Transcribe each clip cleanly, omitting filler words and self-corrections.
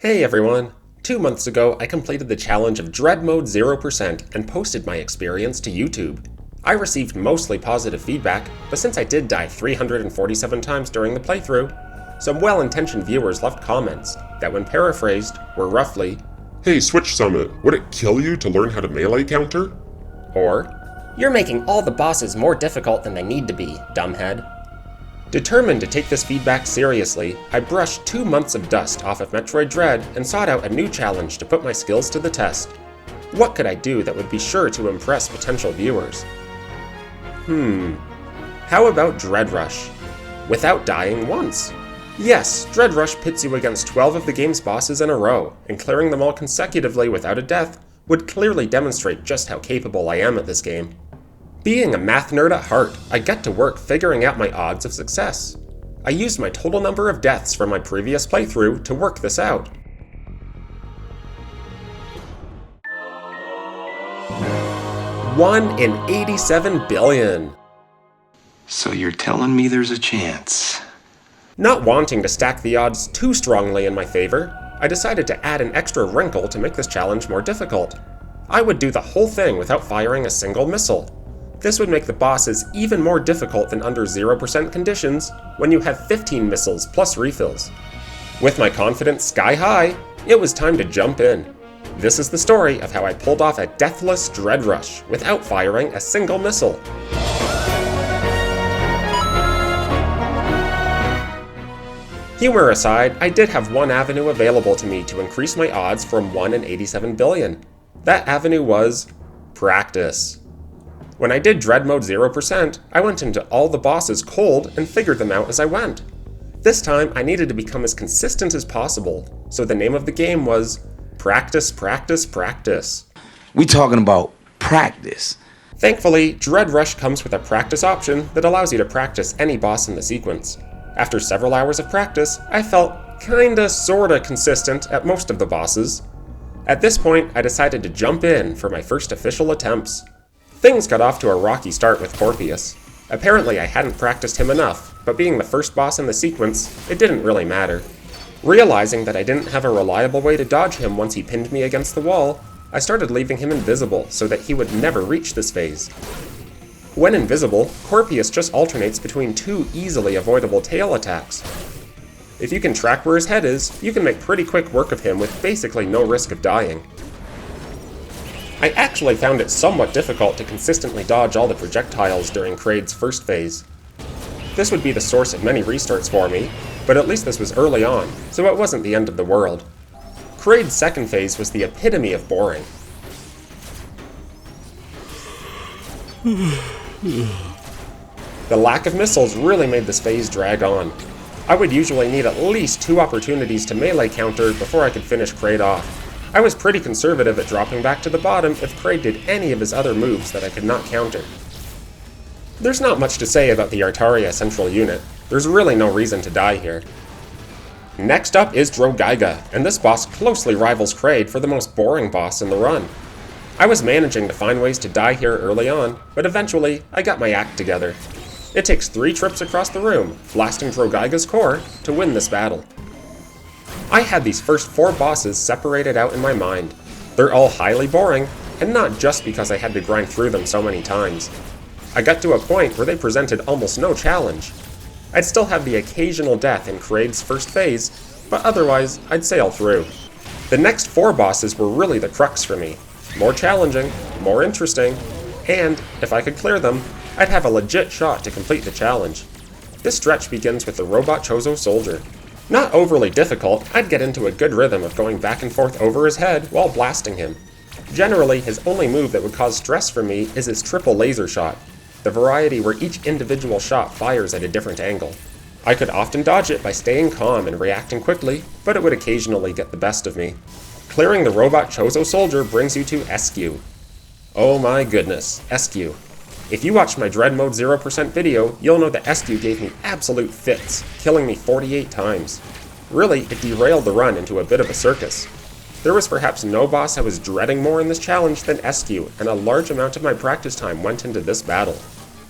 Hey everyone! 2 months ago, I completed the challenge of Dread Mode 0% and posted my experience to YouTube. I received mostly positive feedback, but since I did die 347 times during the playthrough, some well-intentioned viewers left comments that, when paraphrased, were roughly, "Hey, Switch Summit, would it kill you to learn how to melee counter?" or, "You're making all the bosses more difficult than they need to be, dumbhead." Determined to take this feedback seriously, I brushed 2 months of dust off of Metroid Dread and sought out a new challenge to put my skills to the test. What could I do that would be sure to impress potential viewers? How about Dread Rush? Without dying once. Yes, Dread Rush pits you against 12 of the game's bosses in a row, and clearing them all consecutively without a death would clearly demonstrate just how capable I am at this game. Being a math nerd at heart, I got to work figuring out my odds of success. I used my total number of deaths from my previous playthrough to work this out. One in 87 billion. So you're telling me there's a chance? Not wanting to stack the odds too strongly in my favor, I decided to add an extra wrinkle to make this challenge more difficult. I would do the whole thing without firing a single missile. This would make the bosses even more difficult than under 0% conditions when you have 15 missiles plus refills. With my confidence sky high, it was time to jump in. This is the story of how I pulled off a Deathless Dread Rush without firing a single missile. Humor aside, I did have one avenue available to me to increase my odds from 1 in 87 billion. That avenue was practice. When I did Dread Mode 0%, I went into all the bosses cold and figured them out as I went. This time, I needed to become as consistent as possible, so the name of the game was Practice, Practice, Practice. We talking about practice. Thankfully, Dread Rush comes with a practice option that allows you to practice any boss in the sequence. After several hours of practice, I felt kinda sorta consistent at most of the bosses. At this point, I decided to jump in for my first official attempts. Things got off to a rocky start with Corpius. Apparently I hadn't practiced him enough, but being the first boss in the sequence, it didn't really matter. Realizing that I didn't have a reliable way to dodge him once he pinned me against the wall, I started leaving him invisible so that he would never reach this phase. When invisible, Corpius just alternates between two easily avoidable tail attacks. If you can track where his head is, you can make pretty quick work of him with basically no risk of dying. I actually found it somewhat difficult to consistently dodge all the projectiles during Kraid's first phase. This would be the source of many restarts for me, but at least this was early on, so it wasn't the end of the world. Kraid's second phase was the epitome of boring. The lack of missiles really made this phase drag on. I would usually need at least 2 opportunities to melee counter before I could finish Kraid off. I was pretty conservative at dropping back to the bottom if Kraid did any of his other moves that I could not counter. There's not much to say about the Artaria central unit. There's really no reason to die here. Next up is Drogiga, and this boss closely rivals Kraid for the most boring boss in the run. I was managing to find ways to die here early on, but eventually I got my act together. It takes 3 trips across the room, blasting Drogiga's core, to win this battle. I had these first 4 bosses separated out in my mind. They're all highly boring, and not just because I had to grind through them so many times. I got to a point where they presented almost no challenge. I'd still have the occasional death in Kraid's first phase, but otherwise I'd sail through. The next 4 bosses were really the crux for me. More challenging, more interesting, and, if I could clear them, I'd have a legit shot to complete the challenge. This stretch begins with the Robot Chozo Soldier. Not overly difficult, I'd get into a good rhythm of going back and forth over his head while blasting him. Generally, his only move that would cause stress for me is his triple laser shot, the variety where each individual shot fires at a different angle. I could often dodge it by staying calm and reacting quickly, but it would occasionally get the best of me. Clearing the Robot Chozo Soldier brings you to SQ. Oh my goodness, SQ. If you watched my Dread Mode 0% video, you'll know that SQ gave me absolute fits, killing me 48 times. Really, it derailed the run into a bit of a circus. There was perhaps no boss I was dreading more in this challenge than SQ, and a large amount of my practice time went into this battle.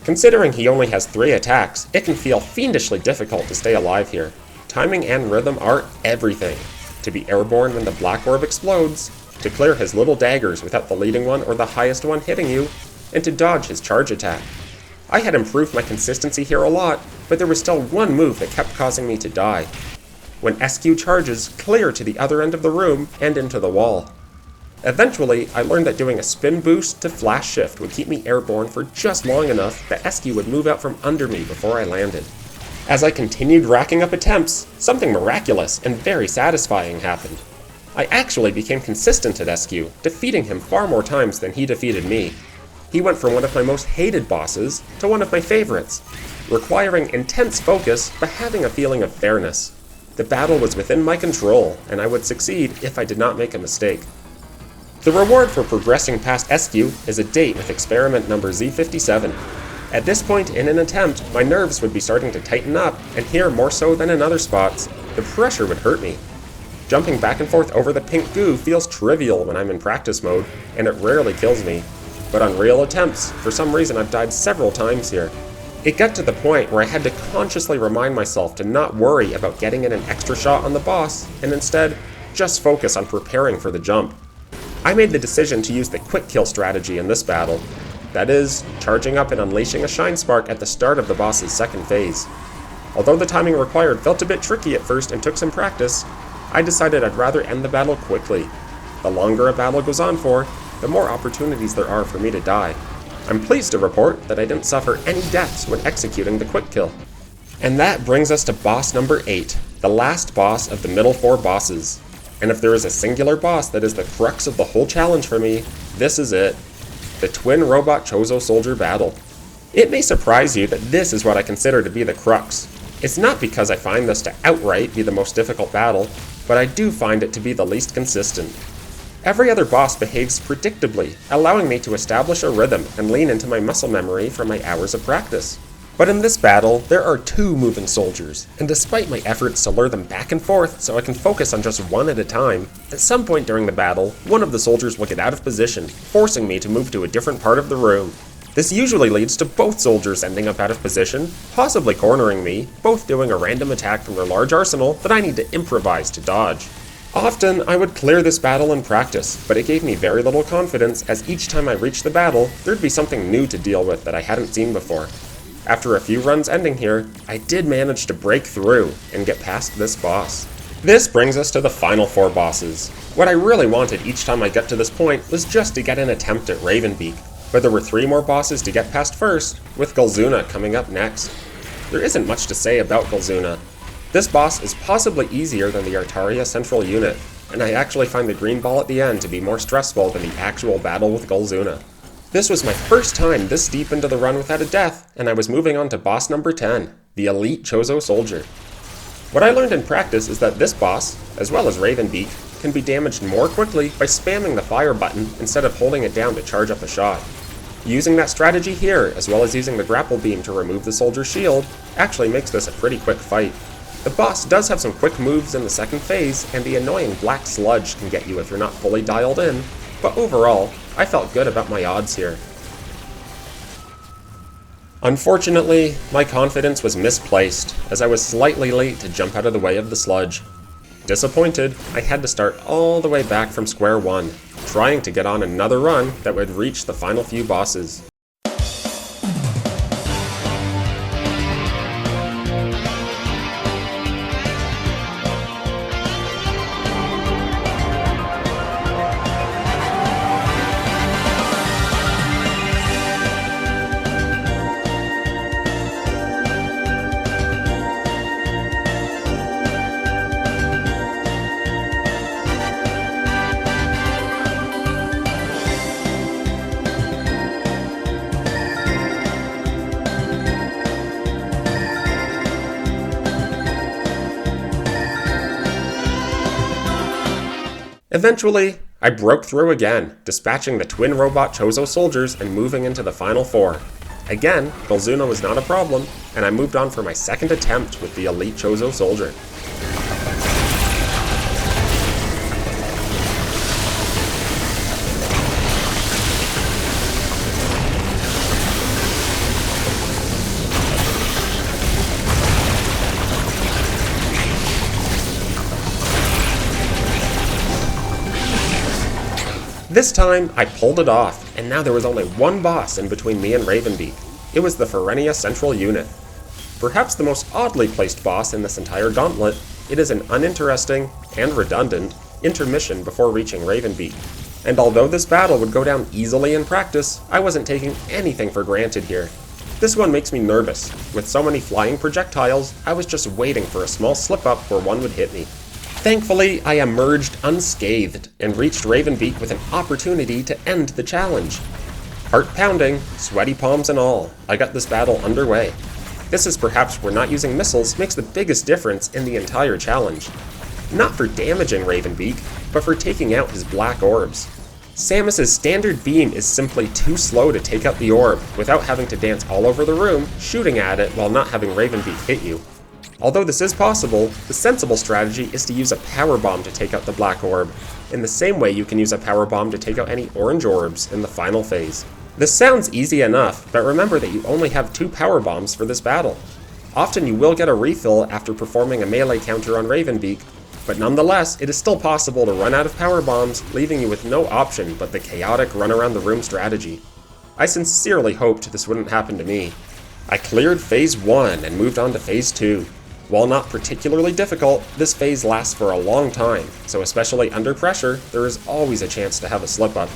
Considering he only has 3 attacks, it can feel fiendishly difficult to stay alive here. Timing and rhythm are everything. to be airborne when the black orb explodes, to clear his little daggers without the leading one or the highest one hitting you, and to dodge his charge attack. I had improved my consistency here a lot, but there was still one move that kept causing me to die. When SQ charges clear to the other end of the room and into the wall. Eventually, I learned that doing a spin boost to flash shift would keep me airborne for just long enough that SQ would move out from under me before I landed. As I continued racking up attempts, something miraculous and very satisfying happened. I actually became consistent at SQ, defeating him far more times than he defeated me. He went from one of my most hated bosses to one of my favorites, requiring intense focus but having a feeling of fairness. The battle was within my control, and I would succeed if I did not make a mistake. The reward for progressing past SQ is a date with experiment number Z57. At this point in an attempt, my nerves would be starting to tighten up, and here more so than in other spots, the pressure would hurt me. Jumping back and forth over the pink goo feels trivial when I'm in practice mode, and it rarely kills me. But on real attempts, for some reason I've died several times here. It got to the point where I had to consciously remind myself to not worry about getting in an extra shot on the boss, and instead, just focus on preparing for the jump. I made the decision to use the quick kill strategy in this battle. That is, charging up and unleashing a shine spark at the start of the boss's second phase. Although the timing required felt a bit tricky at first and took some practice, I decided I'd rather end the battle quickly. The longer a battle goes on for, the more opportunities there are for me to die. I'm pleased to report that I didn't suffer any deaths when executing the quick kill. And that brings us to boss number 8, the last boss of the middle 4 bosses. And if there is a singular boss that is the crux of the whole challenge for me, this is it. The twin robot Chozo Soldier battle. It may surprise you that this is what I consider to be the crux. It's not because I find this to outright be the most difficult battle, but I do find it to be the least consistent. Every other boss behaves predictably, allowing me to establish a rhythm and lean into my muscle memory from my hours of practice. But in this battle, there are 2 moving soldiers, and despite my efforts to lure them back and forth so I can focus on just one at a time, at some point during the battle, one of the soldiers will get out of position, forcing me to move to a different part of the room. This usually leads to both soldiers ending up out of position, possibly cornering me, both doing a random attack from their large arsenal that I need to improvise to dodge. Often, I would clear this battle in practice, but it gave me very little confidence as each time I reached the battle, there'd be something new to deal with that I hadn't seen before. After a few runs ending here, I did manage to break through and get past this boss. This brings us to the final 4 bosses. What I really wanted each time I got to this point was just to get an attempt at Ravenbeak, but there were 3 more bosses to get past first, with Galzuna coming up next. There isn't much to say about Galzuna. This boss is possibly easier than the Artaria Central Unit, and I actually find the green ball at the end to be more stressful than the actual battle with Galzuna. This was my first time this deep into the run without a death, and I was moving on to boss number 10, the Elite Chozo Soldier. What I learned in practice is that this boss, as well as Ravenbeak, can be damaged more quickly by spamming the fire button instead of holding it down to charge up a shot. Using that strategy here, as well as using the grapple beam to remove the soldier's shield, actually makes this a pretty quick fight. The boss does have some quick moves in the second phase, and the annoying black sludge can get you if you're not fully dialed in, but overall, I felt good about my odds here. Unfortunately, my confidence was misplaced, as I was slightly late to jump out of the way of the sludge. Disappointed, I had to start all the way back from square one, trying to get on another run that would reach the final few bosses. Eventually, I broke through again, dispatching the twin robot Chozo soldiers and moving into the final 4. Again, Galzuna was not a problem, and I moved on for my second attempt with the Elite Chozo Soldier. This time, I pulled it off, and now there was only one boss in between me and Ravenbeak. It was the Ferenia Central Unit. Perhaps the most oddly placed boss in this entire gauntlet, it is an uninteresting, and redundant, intermission before reaching Ravenbeak. And although this battle would go down easily in practice, I wasn't taking anything for granted here. This one makes me nervous. With so many flying projectiles, I was just waiting for a small slip-up where one would hit me. Thankfully, I emerged unscathed and reached Ravenbeak with an opportunity to end the challenge. Heart pounding, sweaty palms and all, I got this battle underway. This is perhaps where not using missiles makes the biggest difference in the entire challenge. Not for damaging Ravenbeak, but for taking out his black orbs. Samus's standard beam is simply too slow to take out the orb without having to dance all over the room, shooting at it while not having Ravenbeak hit you. Although this is possible, the sensible strategy is to use a power bomb to take out the black orb, in the same way you can use a power bomb to take out any orange orbs in the final phase. This sounds easy enough, but remember that you only have 2 power bombs for this battle. Often you will get a refill after performing a melee counter on Ravenbeak, but nonetheless, it is still possible to run out of power bombs, leaving you with no option but the chaotic run around the room strategy. I sincerely hoped this wouldn't happen to me. I cleared Phase 1 and moved on to Phase 2. While not particularly difficult, this phase lasts for a long time, so especially under pressure, there is always a chance to have a slip-up.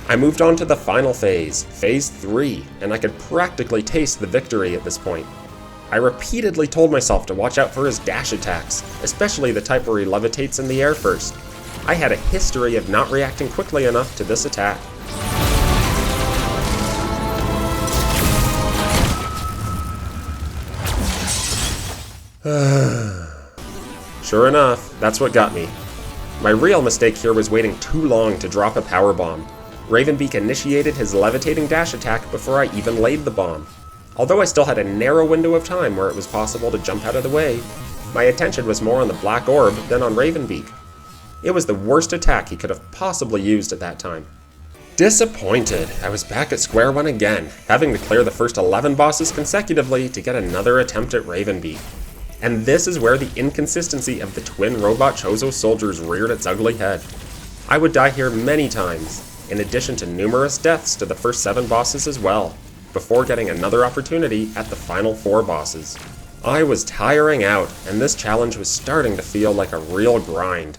I moved on to the final phase, Phase 3, and I could practically taste the victory at this point. I repeatedly told myself to watch out for his dash attacks, especially the type where he levitates in the air first. I had a history of not reacting quickly enough to this attack. Sure enough, that's what got me. My real mistake here was waiting too long to drop a power bomb. Ravenbeak initiated his levitating dash attack before I even laid the bomb. Although I still had a narrow window of time where it was possible to jump out of the way, my attention was more on the black orb than on Ravenbeak. It was the worst attack he could have possibly used at that time. Disappointed, I was back at square one again, having to clear the first 11 bosses consecutively to get another attempt at Ravenbeak. And this is where the inconsistency of the twin robot Chozo soldiers reared its ugly head. I would die here many times, in addition to numerous deaths to the first 7 bosses as well, before getting another opportunity at the final 4 bosses. I was tiring out, and this challenge was starting to feel like a real grind.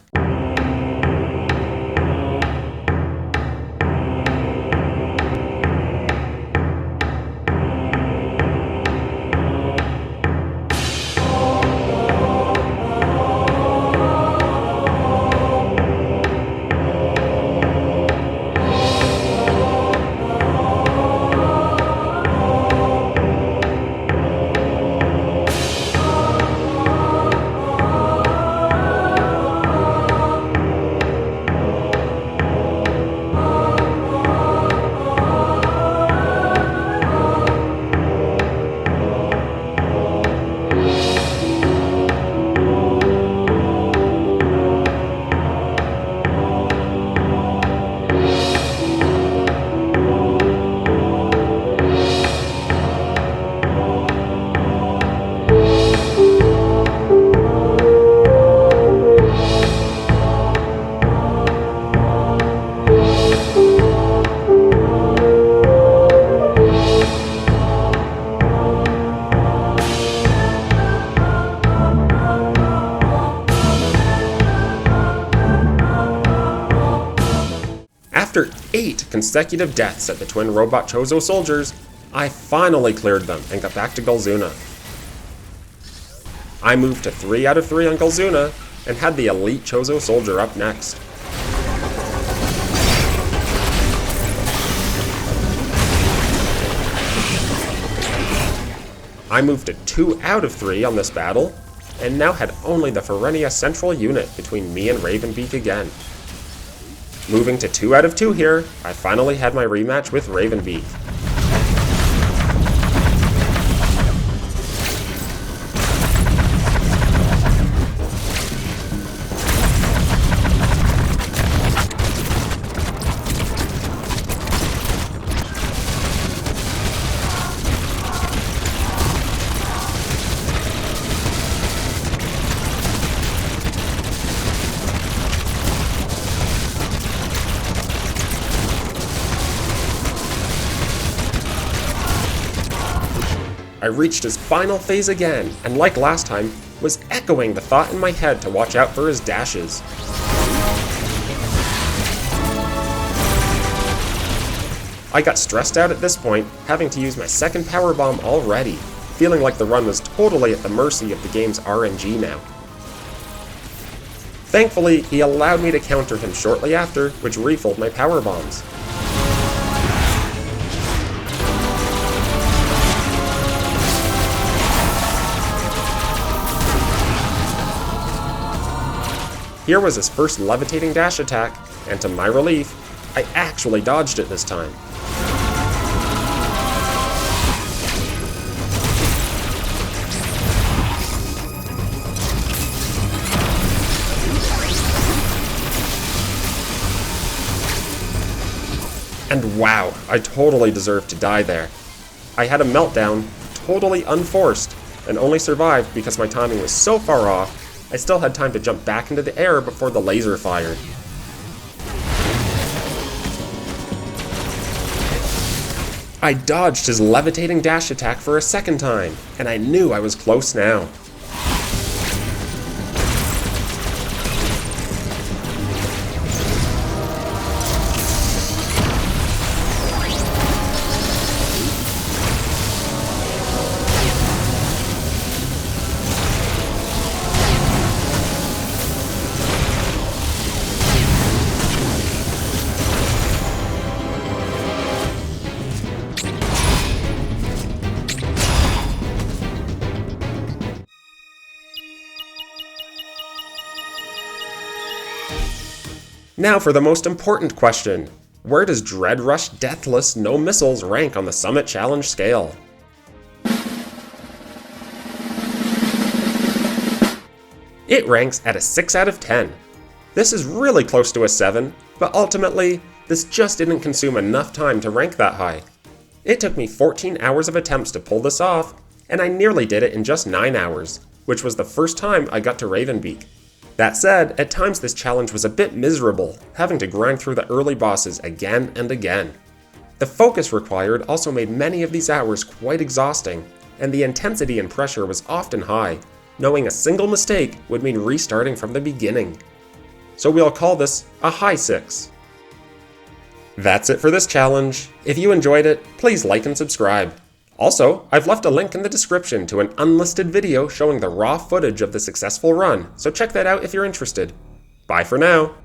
After 8 consecutive deaths at the twin robot Chozo soldiers, I finally cleared them and got back to Galzuna. I moved to 3 out of 3 on Galzuna and had the elite Chozo soldier up next. I moved to 2 out of 3 on this battle, and now had only the Ferenia Central Unit between me and Ravenbeak again. Moving to 2 out of 2 here, I finally had my rematch with Ravenbeak. I reached his final phase again, and like last time, was echoing the thought in my head to watch out for his dashes. I got stressed out at this point, having to use my second power bomb already, feeling like the run was totally at the mercy of the game's RNG now. Thankfully, he allowed me to counter him shortly after, which refilled my power bombs. Here was his first levitating dash attack, and to my relief, I actually dodged it this time. And wow, I totally deserved to die there. I had a meltdown, totally unforced, and only survived because my timing was so far off, I still had time to jump back into the air before the laser fired. I dodged his levitating dash attack for a second time, and I knew I was close now. Now for the most important question. Where does Dread Rush Deathless No Missiles rank on the Summit Challenge scale? It ranks at a 6 out of 10. This is really close to a 7, but ultimately, this just didn't consume enough time to rank that high. It took me 14 hours of attempts to pull this off, and I nearly did it in just 9 hours, which was the first time I got to Ravenbeak. That said, at times this challenge was a bit miserable, having to grind through the early bosses again and again. The focus required also made many of these hours quite exhausting, and the intensity and pressure was often high, knowing a single mistake would mean restarting from the beginning. So we'll call this a high 6. That's it for this challenge. If you enjoyed it, please like and subscribe. Also, I've left a link in the description to an unlisted video showing the raw footage of the successful run, so check that out if you're interested. Bye for now!